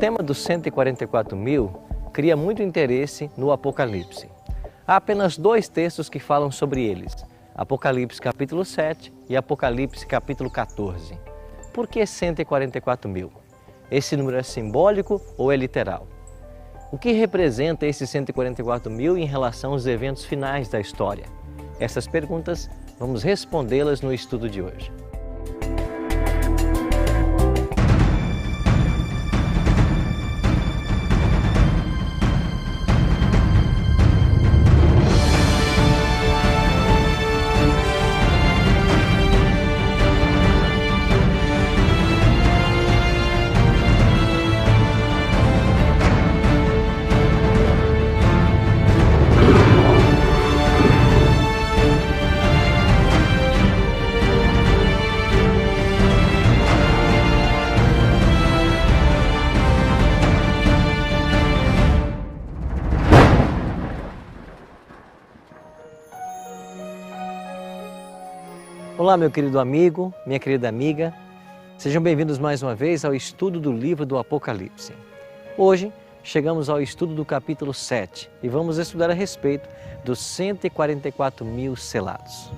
tema dos 144.000 cria muito interesse no Apocalipse. Há apenas dois textos que falam sobre eles, Apocalipse capítulo 7 e Apocalipse capítulo 14. Por que 144.000? Esse número é simbólico ou é literal? O que representa esses 144.000 em relação aos eventos finais da história? Essas perguntas vamos respondê-las no estudo de hoje. Olá, meu querido amigo, minha querida amiga, sejam bem-vindos mais uma vez ao estudo do livro do Apocalipse. Hoje chegamos ao estudo do capítulo 7 e vamos estudar a respeito dos 144.000 selados.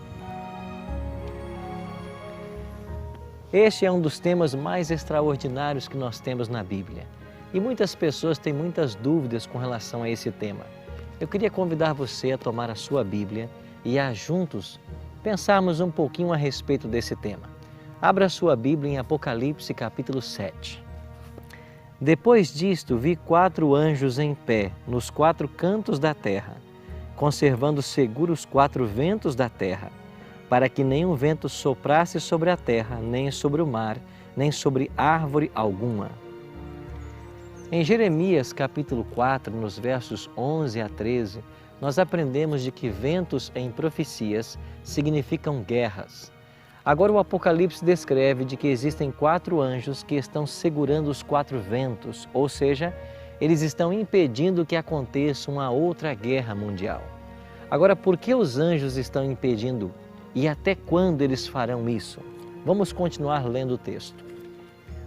Este é um dos temas mais extraordinários que nós temos na Bíblia e muitas pessoas têm muitas dúvidas com relação a esse tema. Eu queria convidar você a tomar a sua Bíblia e a juntos pensarmos um pouquinho a respeito desse tema. Abra sua Bíblia em Apocalipse capítulo 7. Depois disto vi 4 anjos em pé nos 4 cantos da terra, conservando seguros os 4 ventos da terra, para que nenhum vento soprasse sobre a terra, nem sobre o mar, nem sobre árvore alguma. Em Jeremias capítulo 4, nos versos 11 a 13, nós aprendemos de que ventos em profecias significam guerras. Agora o Apocalipse descreve de que existem 4 anjos que estão segurando os 4 ventos, ou seja, eles estão impedindo que aconteça uma outra guerra mundial. Agora, por que os anjos estão impedindo e até quando eles farão isso? Vamos continuar lendo o texto.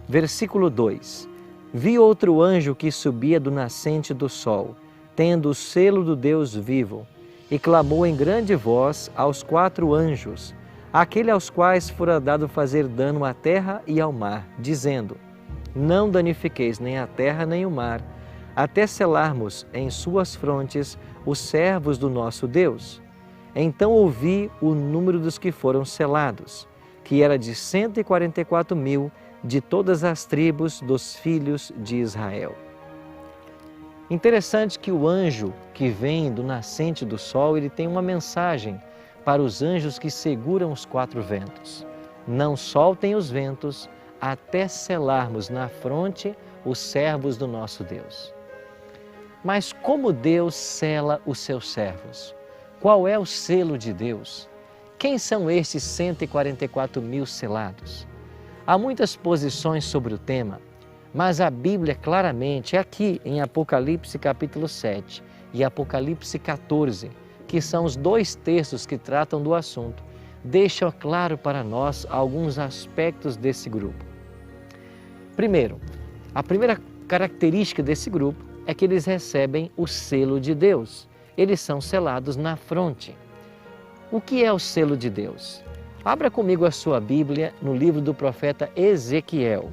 Versículo 2. Vi outro anjo que subia do nascente do sol, tendo o selo do Deus vivo, e clamou em grande voz aos 4 anjos, aquele aos quais fora dado fazer dano à terra e ao mar, dizendo: não danifiqueis nem a terra nem o mar, até selarmos em suas frontes os servos do nosso Deus. Então ouvi o número dos que foram selados, que era de 144.000 de todas as tribos dos filhos de Israel. Interessante que o anjo que vem do nascente do sol, ele tem uma mensagem para os anjos que seguram os 4 ventos. Não soltem os ventos até selarmos na fronte os servos do nosso Deus. Mas como Deus sela os seus servos? Qual é o selo de Deus? Quem são esses 144.000 selados? Há muitas posições sobre o tema, mas a Bíblia claramente, aqui em Apocalipse capítulo 7 e Apocalipse 14, que são os 2 textos que tratam do assunto, deixam claro para nós alguns aspectos desse grupo. Primeiro, a primeira característica desse grupo é que eles recebem o selo de Deus. Eles são selados na fronte. O que é o selo de Deus? Abra comigo a sua Bíblia no livro do profeta Ezequiel.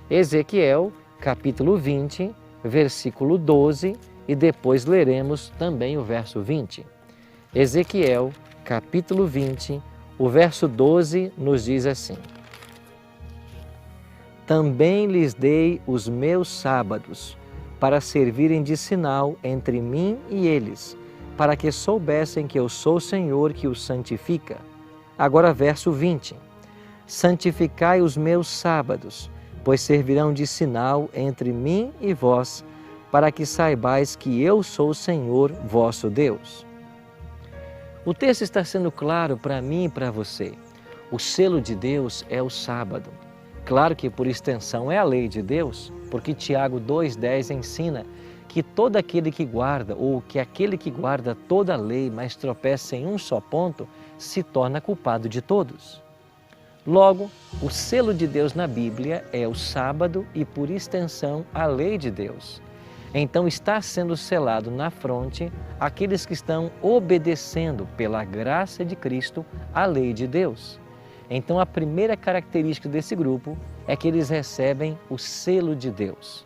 Ezequiel, capítulo 20, versículo 12, e depois leremos também o verso 20. Ezequiel, capítulo 20, o verso 12 nos diz assim: também lhes dei os meus sábados, para servirem de sinal entre mim e eles, para que soubessem que eu sou o Senhor que os santifica. Agora verso 20. Santificai os meus sábados, pois servirão de sinal entre mim e vós, para que saibais que eu sou o Senhor, vosso Deus. O texto está sendo claro para mim e para você. O selo de Deus é o sábado. Claro que por extensão é a lei de Deus, porque Tiago 2,10 ensina que todo aquele que guarda, ou que aquele que guarda toda a lei, mas tropeça em um só ponto, se torna culpado de todos. Logo, o selo de Deus na Bíblia é o sábado e, por extensão, a lei de Deus. Então está sendo selado na fronte aqueles que estão obedecendo pela graça de Cristo a lei de Deus. Então a primeira característica desse grupo é que eles recebem o selo de Deus.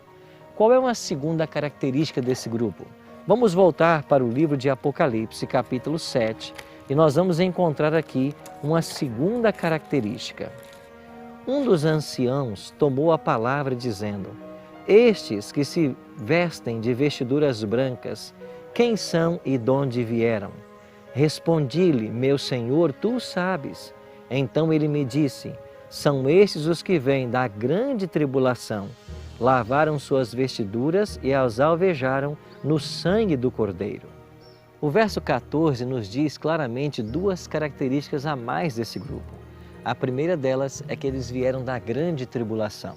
Qual é uma segunda característica desse grupo? Vamos voltar para o livro de Apocalipse, capítulo 7, e nós vamos encontrar aqui uma segunda característica. Um dos anciãos tomou a palavra dizendo: estes que se vestem de vestiduras brancas, quem são e de onde vieram? Respondi-lhe: meu Senhor, tu sabes. Então ele me disse: são estes os que vêm da grande tribulação. Lavaram suas vestiduras e as alvejaram no sangue do Cordeiro. O verso 14 nos diz claramente duas características a mais desse grupo. A primeira delas é que eles vieram da grande tribulação.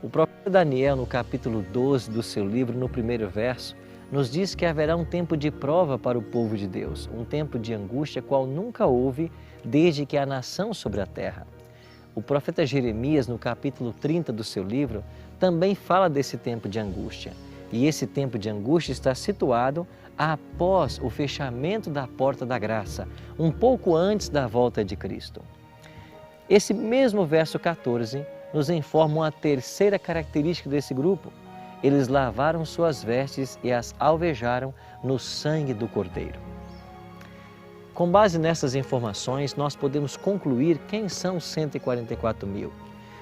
O profeta Daniel, no capítulo 12 do seu livro, no primeiro verso, nos diz que haverá um tempo de prova para o povo de Deus, um tempo de angústia qual nunca houve desde que há nação sobre a terra. O profeta Jeremias, no capítulo 30 do seu livro, também fala desse tempo de angústia. E esse tempo de angústia está situado após o fechamento da porta da graça, um pouco antes da volta de Cristo. Esse mesmo verso 14 nos informa uma terceira característica desse grupo. Eles lavaram suas vestes e as alvejaram no sangue do Cordeiro. Com base nessas informações, nós podemos concluir quem são os 144 mil.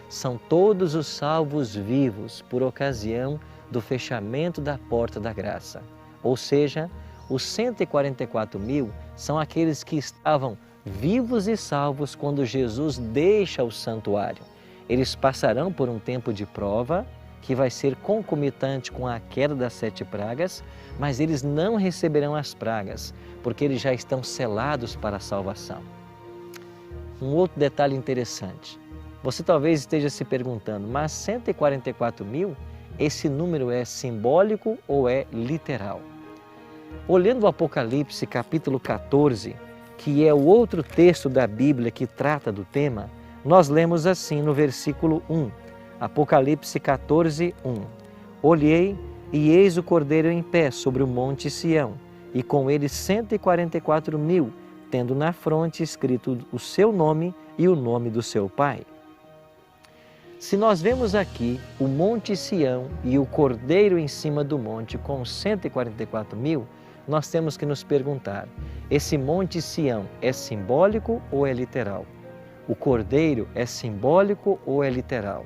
São todos os salvos vivos por ocasião do fechamento da porta da graça. Ou seja, os 144 mil são aqueles que estavam vivos e salvos quando Jesus deixa o santuário. Eles passarão por um tempo de prova, que vai ser concomitante com a queda das 7 pragas, mas eles não receberão as pragas, porque eles já estão selados para a salvação. Um outro detalhe interessante. Você talvez esteja se perguntando, mas 144 mil, esse número é simbólico ou é literal? Olhando o Apocalipse capítulo 14, que é o outro texto da Bíblia que trata do tema, nós lemos assim no versículo 1, Apocalipse 14, 1. Olhei e eis o Cordeiro em pé sobre o monte Sião, e com ele 144 mil, tendo na fronte escrito o seu nome e o nome do seu Pai. Se nós vemos aqui o monte Sião e o Cordeiro em cima do monte com 144 mil, nós temos que nos perguntar, esse monte Sião é simbólico ou é literal? O Cordeiro é simbólico ou é literal?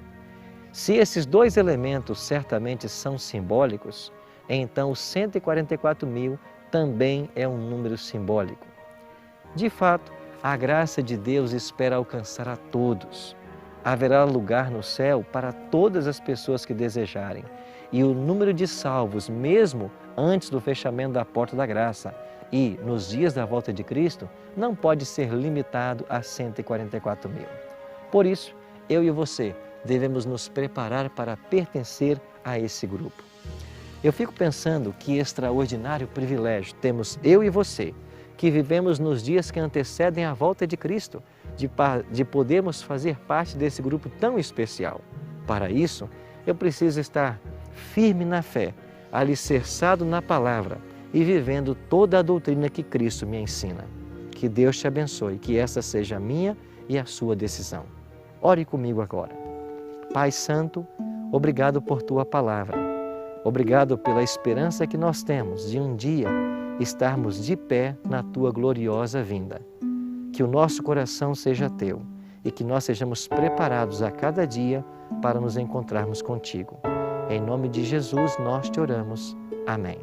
Se esses dois elementos certamente são simbólicos, então os 144 mil também é um número simbólico. De fato, a graça de Deus espera alcançar a todos. Haverá lugar no céu para todas as pessoas que desejarem. E o número de salvos, mesmo antes do fechamento da porta da graça e nos dias da volta de Cristo, não pode ser limitado a 144 mil. Por isso, eu e você devemos nos preparar para pertencer a esse grupo. Eu fico pensando que extraordinário privilégio temos eu e você, que vivemos nos dias que antecedem a volta de Cristo, de podermos fazer parte desse grupo tão especial. Para isso, eu preciso estar firme na fé, alicerçado na palavra e vivendo toda a doutrina que Cristo me ensina. Que Deus te abençoe, que essa seja a minha e a sua decisão. Ore comigo agora. Pai Santo, obrigado por Tua palavra. Obrigado pela esperança que nós temos de um dia estarmos de pé na Tua gloriosa vinda. Que o nosso coração seja Teu e que nós sejamos preparados a cada dia para nos encontrarmos contigo. Em nome de Jesus nós te oramos. Amém.